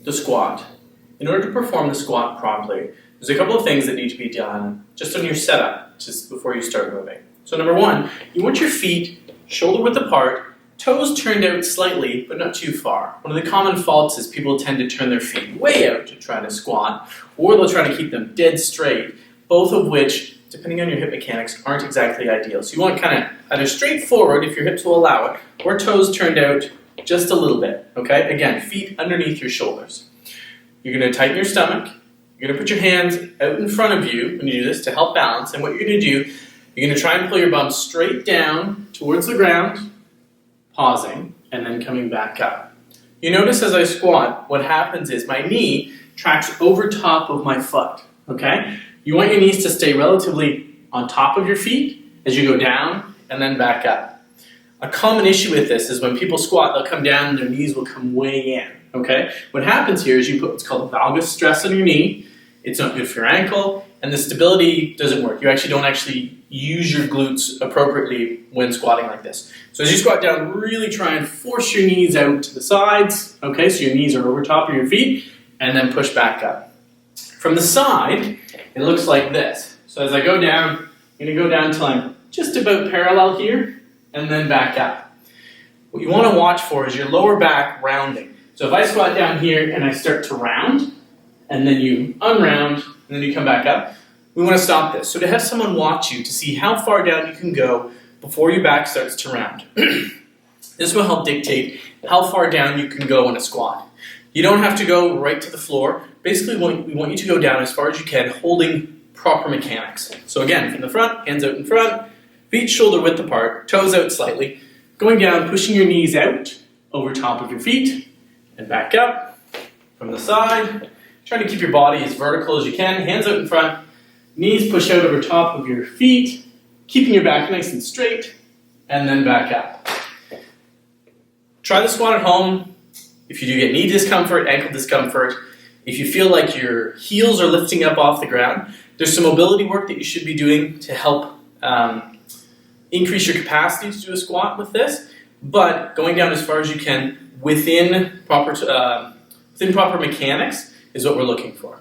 the squat. In order to perform the squat properly, there's a couple of things that need to be done just on your setup, just before you start moving. So number one, you want your feet shoulder width apart, toes turned out slightly, but not too far. One of the common faults is people tend to turn their feet way out to try to squat, or they'll try to keep them dead straight, both of which, depending on your hip mechanics, aren't exactly ideal. So you want kind of either straight forward if your hips will allow it, or toes turned out just a little bit, okay? Again, feet underneath your shoulders. You're going to tighten your stomach. You're going to put your hands out in front of you when you do this to help balance. And what you're going to do, you're going to try and pull your bum straight down towards the ground, pausing, and then coming back up. You notice as I squat, what happens is my knee tracks over top of my foot, okay? You want your knees to stay relatively on top of your feet as you go down and then back up. A common issue with this is when people squat, they'll come down and their knees will come way in, okay? What happens here is you put what's called a valgus stress on your knee. It's not good for your ankle, and the stability doesn't work. You actually don't use your glutes appropriately when squatting like this. So as you squat down, really try and force your knees out to the sides, okay? So your knees are over top of your feet, and then push back up. From the side, it looks like this. So as I go down, I'm going to go down until I'm just about parallel here, and then back up. What you want to watch for is your lower back rounding. So if I squat down here and I start to round, and then you unround, and then you come back up, we want to stop this. So to have someone watch you to see how far down you can go before your back starts to round. This will help dictate how far down you can go in a squat. You don't have to go right to the floor. Basically, we want you to go down as far as you can, holding proper mechanics. So again, from the front, hands out in front, feet shoulder width apart, toes out slightly, going down, pushing your knees out over top of your feet, and back up from the side. Trying to keep your body as vertical as you can, hands out in front, knees push out over top of your feet, keeping your back nice and straight, and then back up. Try the squat at home. If you do get knee discomfort, ankle discomfort, if you feel like your heels are lifting up off the ground, there's some mobility work that you should be doing to help increase your capacity to do a squat with this, but going down as far as you can within proper mechanics is what we're looking for.